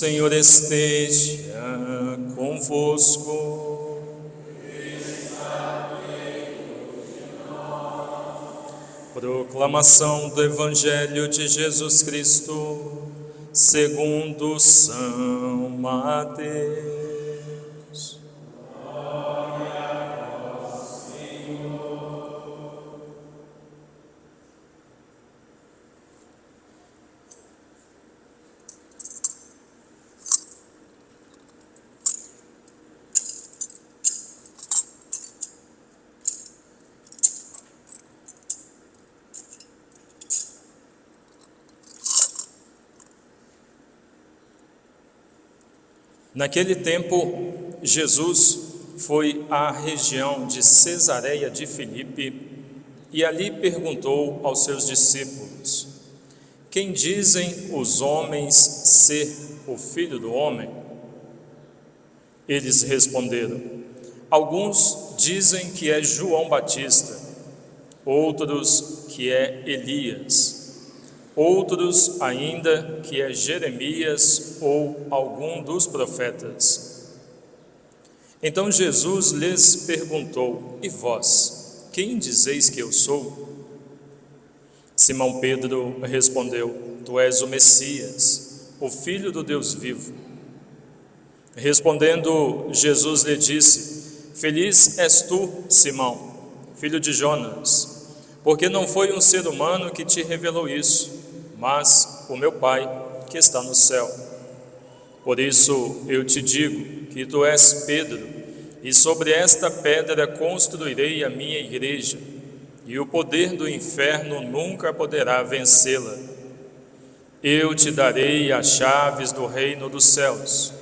Senhor esteja convosco. Proclamação do Evangelho de Jesus Cristo, segundo São Mateus. Naquele tempo, Jesus foi à região de Cesareia de Filipe e ali perguntou aos seus discípulos: quem dizem os homens ser o Filho do Homem? Eles responderam: alguns dizem que é João Batista, outros que é Elias, outros ainda que é Jeremias ou algum dos profetas. Então Jesus lhes perguntou: e vós, quem dizeis que eu sou? Simão Pedro respondeu: tu és o Messias, o Filho do Deus vivo. Respondendo, Jesus lhe disse: feliz és tu, Simão, filho de Jonas, porque não foi um ser humano que te revelou isso, mas o meu Pai que está no céu. Por isso eu te digo que tu és Pedro, e sobre esta pedra construirei a minha igreja, e o poder do inferno nunca poderá vencê-la. Eu te darei as chaves do reino dos céus.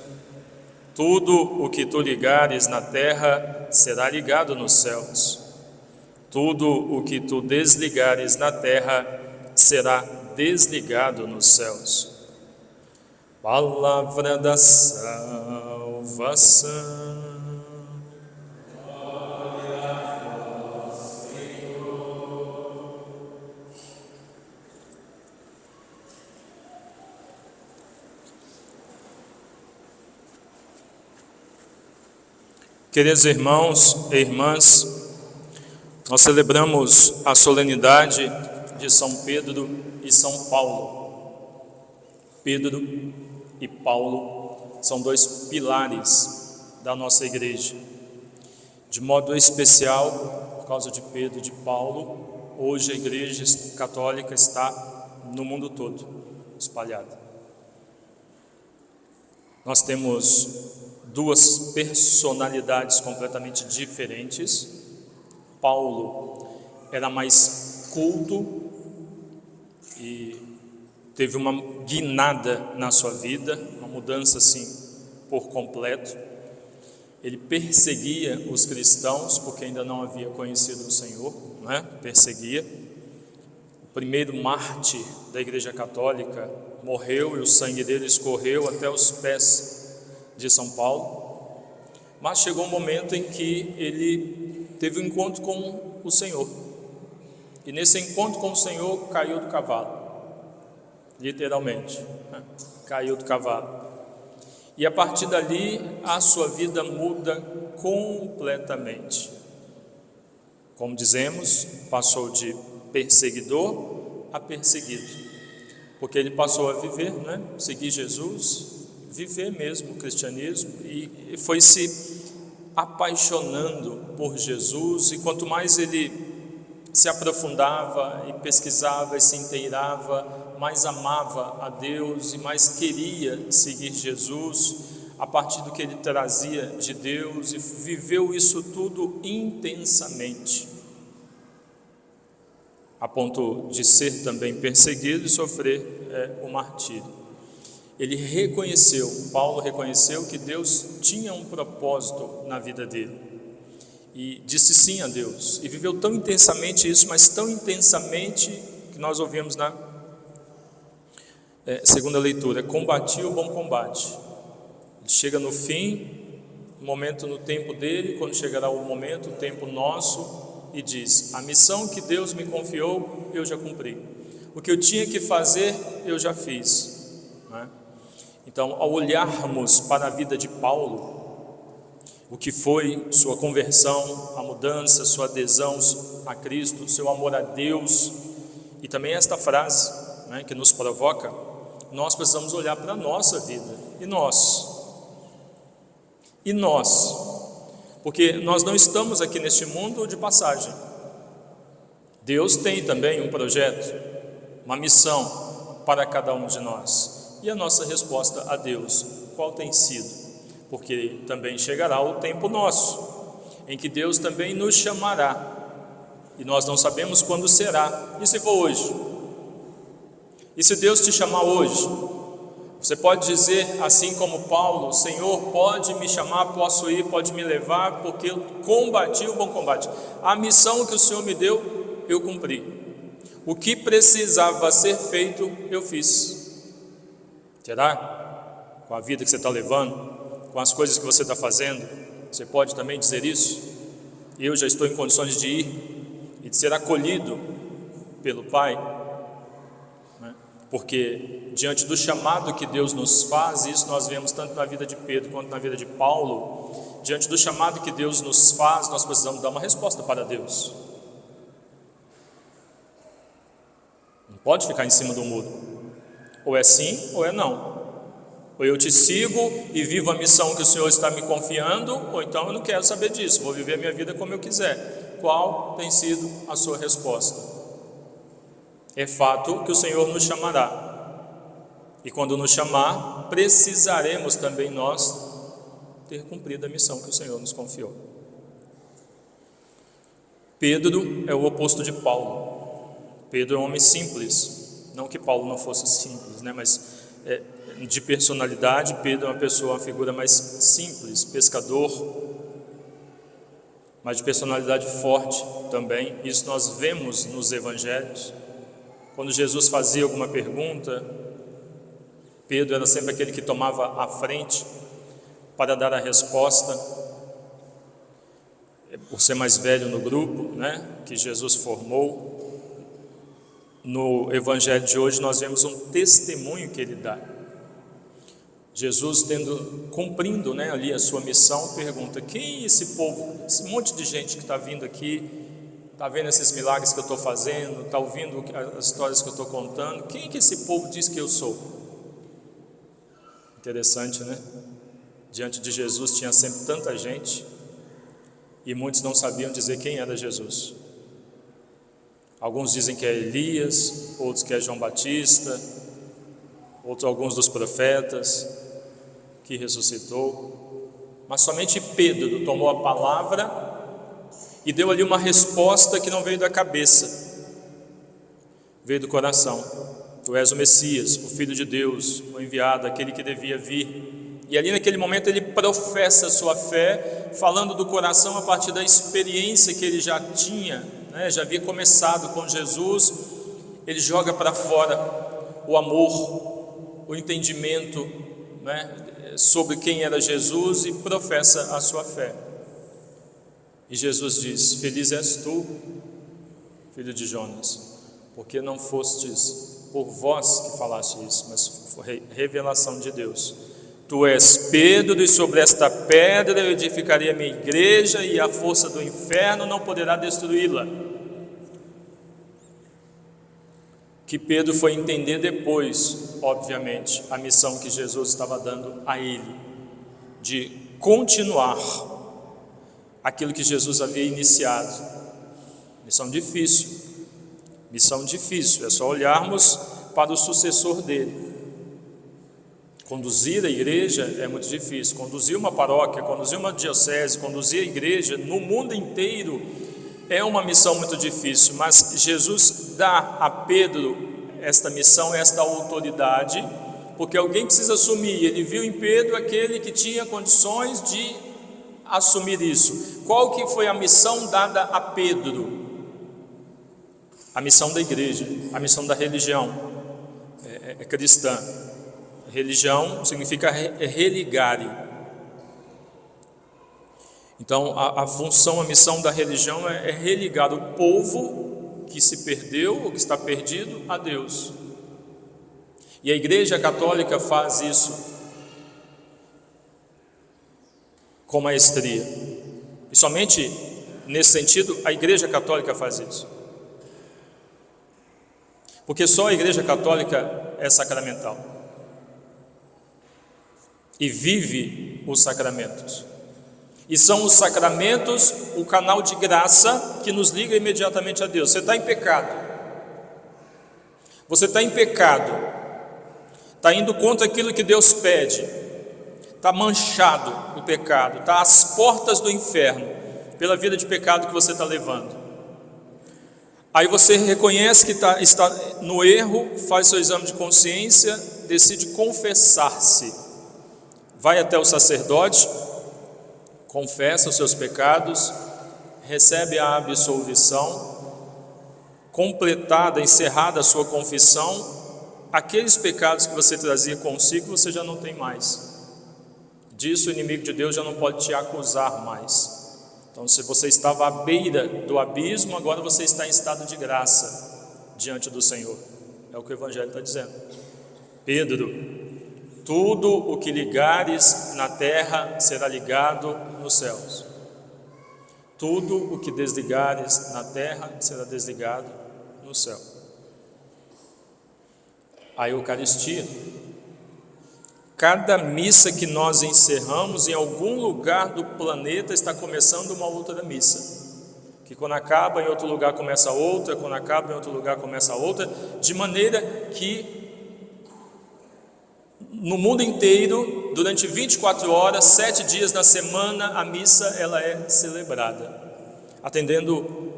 Tudo o que tu ligares na terra será ligado nos céus. Tudo o que tu desligares na terra será desligado nos céus. Palavra da salvação. Glória a vós, Senhor. Queridos irmãos e irmãs, nós celebramos a solenidade de São Pedro e São Paulo. Pedro e Paulo são dois pilares da nossa igreja. De modo especial, por causa de Pedro e de Paulo, hoje a igreja católica está no mundo todo, espalhada. Nós temos duas personalidades completamente diferentes. Paulo era mais culto e teve uma guinada na sua vida, uma mudança assim por completo. Ele perseguia os cristãos porque ainda não havia conhecido o Senhor, né? Perseguia. O primeiro mártir da Igreja Católica morreu e o sangue dele escorreu até os pés de São Paulo. Mas chegou um momento em que ele teve um encontro com o Senhor. E nesse encontro com o Senhor caiu do cavalo, literalmente, né? Caiu do cavalo. E a partir dali a sua vida muda completamente. Como dizemos, passou de perseguidor a perseguido, porque ele passou a viver, né? Seguir Jesus, viver mesmo o cristianismo, e foi se apaixonando por Jesus, e quanto mais ele se aprofundava e pesquisava e se inteirava, mais amava a Deus e mais queria seguir Jesus a partir do que ele trazia de Deus, e viveu isso tudo intensamente, a ponto de ser também perseguido e sofrer o martírio. Ele reconheceu, Paulo reconheceu que Deus tinha um propósito na vida dele, e disse sim a Deus, e viveu tão intensamente isso, mas tão intensamente, que nós ouvimos na segunda leitura: combati o bom combate. Ele chega no fim, o momento no tempo dele, quando chegará o momento, o tempo nosso, e diz: a missão que Deus me confiou, eu já cumpri. O que eu tinha que fazer, eu já fiz, né? Então, ao olharmos para a vida de Paulo, o que foi sua conversão, a mudança, sua adesão a Cristo, seu amor a Deus, e também esta frase, né, que nos provoca, nós precisamos olhar para a nossa vida. E nós? E nós? Porque nós não estamos aqui neste mundo de passagem. Deus tem também um projeto, uma missão para cada um de nós. E a nossa resposta a Deus, qual tem sido? Porque também chegará o tempo nosso, em que Deus também nos chamará. E nós não sabemos quando será. E se for hoje? E se Deus te chamar hoje? Você pode dizer, assim como Paulo: Senhor, pode me chamar, posso ir, pode me levar, porque eu combati o bom combate. A missão que o Senhor me deu, eu cumpri. O que precisava ser feito, eu fiz. Será? Com a vida que você está levando, com as coisas que você está fazendo, você pode também dizer isso? Eu já estou em condições de ir e de ser acolhido pelo Pai, né? Porque diante do chamado que Deus nos faz, isso nós vemos tanto na vida de Pedro quanto na vida de Paulo, diante do chamado que Deus nos faz, nós precisamos dar uma resposta para Deus. Não pode ficar em cima do muro. Ou é sim ou é não. Ou eu te sigo e vivo a missão que o Senhor está me confiando, ou então eu não quero saber disso, vou viver a minha vida como eu quiser. Qual tem sido a sua resposta? É fato que o Senhor nos chamará. E quando nos chamar, precisaremos também nós ter cumprido a missão que o Senhor nos confiou. Pedro é o oposto de Paulo. Pedro é um homem simples. Não que Paulo não fosse simples, né? Mas de personalidade, Pedro é uma figura mais simples, pescador, mas de personalidade forte também. Isso nós vemos nos evangelhos. Quando Jesus fazia alguma pergunta, Pedro era sempre aquele que tomava a frente para dar a resposta, por ser mais velho no grupo, né, que Jesus formou. No evangelho de hoje nós vemos um testemunho que ele dá. Jesus, cumprindo, né, ali a sua missão, pergunta: quem é esse povo, esse monte de gente que está vindo aqui, está vendo esses milagres que eu estou fazendo, está ouvindo as histórias que eu estou contando, quem que esse povo diz que eu sou? Interessante, né? Diante de Jesus tinha sempre tanta gente e muitos não sabiam dizer quem era Jesus. Alguns dizem que é Elias, outros que é João Batista, outros alguns dos profetas que ressuscitou. Mas somente Pedro tomou a palavra e deu ali uma resposta que não veio da cabeça, veio do coração. Tu és o Messias, o Filho de Deus, o enviado, aquele que devia vir. E ali naquele momento ele professa a sua fé, falando do coração a partir da experiência que ele já tinha, né? Já havia começado com Jesus. Ele joga para fora o amor, o entendimento, né, sobre quem era Jesus e professa a sua fé. E Jesus diz: feliz és tu, filho de Jonas, porque não fostes por vós que falaste isso, mas foi revelação de Deus. Tu és Pedro, e sobre esta pedra eu edificarei a minha igreja, e a força do inferno não poderá destruí-la. Que Pedro foi entender depois, obviamente, a missão que Jesus estava dando a ele, de continuar aquilo que Jesus havia iniciado. Missão difícil, é só olharmos para o sucessor dele. Conduzir a igreja é muito difícil, conduzir uma paróquia, conduzir uma diocese, conduzir a igreja no mundo inteiro é uma missão muito difícil, mas Jesus dá a Pedro esta missão, esta autoridade, porque alguém precisa assumir. Ele viu em Pedro aquele que tinha condições de assumir isso. Qual que foi a missão dada a Pedro? A missão da igreja, a missão da religião cristã. Religião significa religare. Então a função, a missão da religião é religar o povo que se perdeu ou que está perdido a Deus. E a Igreja Católica faz isso com maestria. E somente nesse sentido a Igreja Católica faz isso. Porque só a Igreja Católica é sacramental e vive os sacramentos. E são os sacramentos o canal de graça que nos liga imediatamente a Deus. Você está em pecado. Você está em pecado. Está indo contra aquilo que Deus pede. Está manchado o pecado. Está às portas do inferno pela vida de pecado que você está levando. Aí você reconhece que está no erro, faz seu exame de consciência, decide confessar-se. Vai até o sacerdote, confessa os seus pecados, recebe a absolvição, completada, encerrada a sua confissão, aqueles pecados que você trazia consigo, você já não tem mais. Disso o inimigo de Deus já não pode te acusar mais. Então, se você estava à beira do abismo, agora você está em estado de graça diante do Senhor. É o que o Evangelho está dizendo. Pedro, tudo o que ligares na terra será ligado nos céus. Tudo o que desligares na terra será desligado no céu. A Eucaristia. Cada missa que nós encerramos, em algum lugar do planeta está começando uma outra missa. Que quando acaba em outro lugar começa outra, quando acaba em outro lugar começa outra, de maneira que no mundo inteiro, durante 24 horas, 7 dias na semana, a missa ela é celebrada, atendendo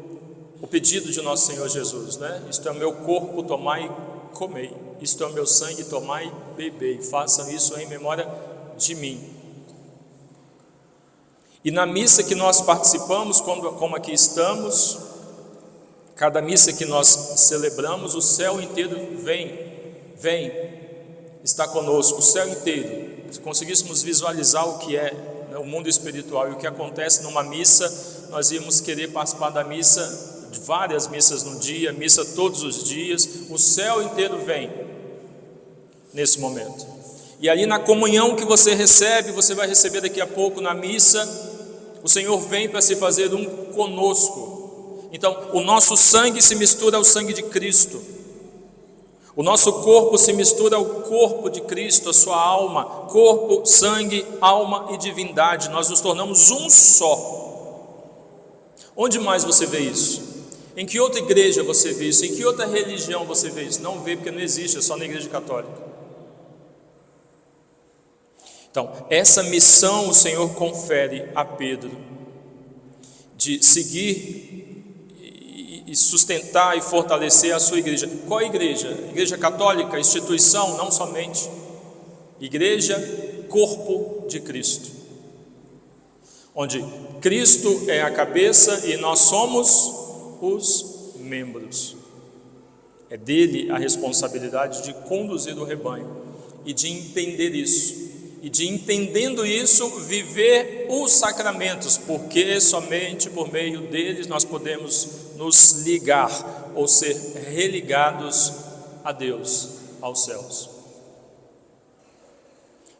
o pedido de nosso Senhor Jesus, né? Isto é o meu corpo, tomai e comei. Isto é o meu sangue, tomai e bebei. Façam isso em memória de mim. E na missa que nós participamos, como aqui estamos, cada missa que nós celebramos, o céu inteiro vem, está conosco, o céu inteiro. Se conseguíssemos visualizar o que é o mundo espiritual e o que acontece numa missa, nós íamos querer participar da missa, de várias missas no dia, missa todos os dias. O céu inteiro vem nesse momento. E ali na comunhão que você recebe, você vai receber daqui a pouco na missa, o Senhor vem para se fazer um conosco. Então, o nosso sangue se mistura ao sangue de Cristo. O nosso corpo se mistura ao corpo de Cristo, a sua alma, corpo, sangue, alma e divindade. Nós nos tornamos um só. Onde mais você vê isso? Em que outra igreja você vê isso? Em que outra religião você vê isso? Não vê, porque não existe, é só na Igreja Católica. Então, essa missão o Senhor confere a Pedro, de seguir e sustentar e fortalecer a sua igreja. Qual igreja? Igreja Católica, instituição? Não somente. Igreja, corpo de Cristo, onde Cristo é a cabeça e nós somos os membros. É dele a responsabilidade de conduzir o rebanho e de entender isso. E de entendendo isso, viver os sacramentos, porque somente por meio deles nós podemos nos ligar ou ser religados a Deus, aos céus.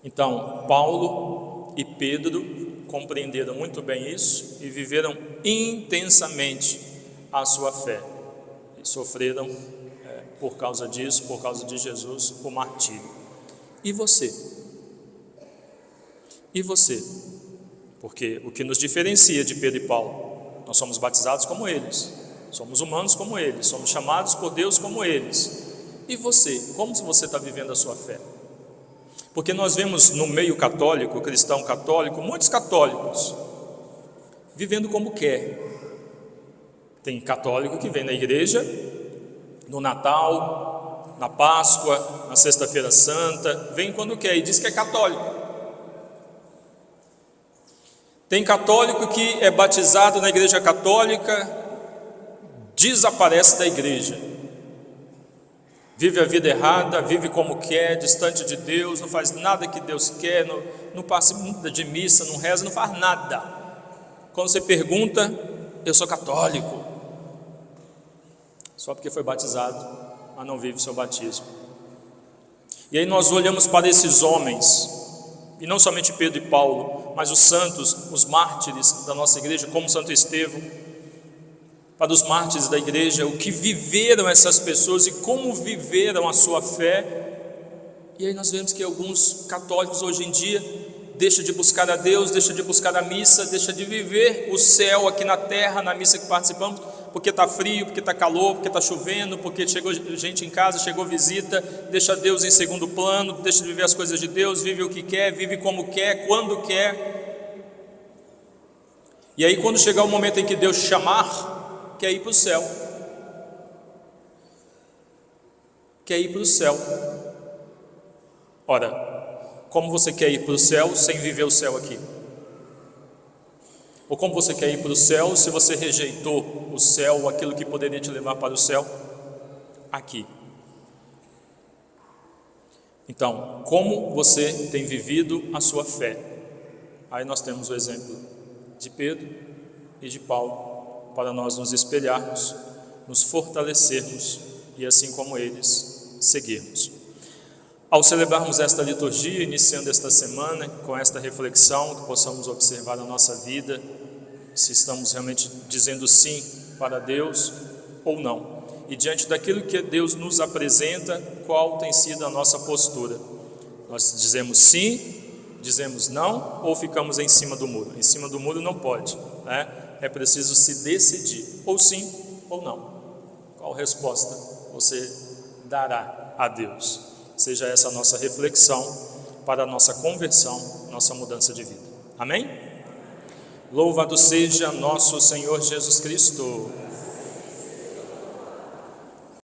Então, Paulo e Pedro compreenderam muito bem isso e viveram intensamente a sua fé. E sofreram por causa disso, por causa de Jesus, o martírio. E você? E você? Porque o que nos diferencia de Pedro e Paulo, nós somos batizados como eles, somos humanos como eles, somos chamados por Deus como eles. E você? Como você está vivendo a sua fé? Porque nós vemos no meio católico, cristão católico, muitos católicos vivendo como quer. Tem católico que vem na igreja no Natal, na Páscoa, na Sexta-feira Santa, vem quando quer e diz que é católico. Tem católico que é batizado na igreja católica, desaparece da igreja, vive a vida errada, vive como quer, distante de Deus, não faz nada que Deus quer, não participa de missa, não reza, não faz nada. Quando você pergunta, eu sou católico, só porque foi batizado, mas não vive o seu batismo. E aí nós olhamos para esses homens, e não somente Pedro e Paulo, mas os santos, os mártires da nossa igreja, como Santo Estevão, para os mártires da igreja, o que viveram essas pessoas e como viveram a sua fé. E aí nós vemos que alguns católicos hoje em dia deixam de buscar a Deus, deixam de buscar a missa, deixam de viver o céu aqui na terra, na missa que participamos, porque está frio, porque está calor, porque está chovendo, porque chegou gente em casa, chegou visita, deixa Deus em segundo plano, deixa de viver as coisas de Deus, vive o que quer, vive como quer, quando quer. E aí quando chegar o momento em que Deus chamar, quer ir para o céu. Quer ir para o céu. Ora, como você quer ir para o céu sem viver o céu aqui? Ou como você quer ir para o céu se você rejeitou o céu, aquilo que poderia te levar para o céu aqui? Então, como você tem vivido a sua fé? Aí nós temos o exemplo de Pedro e de Paulo, para nós nos espelharmos, nos fortalecermos e assim como eles, seguirmos. Ao celebrarmos esta liturgia, iniciando esta semana com esta reflexão, que possamos observar a nossa vida, se estamos realmente dizendo sim para Deus ou não. E diante daquilo que Deus nos apresenta, qual tem sido a nossa postura? Nós dizemos sim, dizemos não ou ficamos em cima do muro? Em cima do muro não pode, né? É preciso se decidir, ou sim ou não. Qual resposta você dará a Deus? Seja essa a nossa reflexão para a nossa conversão, nossa mudança de vida. Amém? Louvado seja nosso Senhor Jesus Cristo.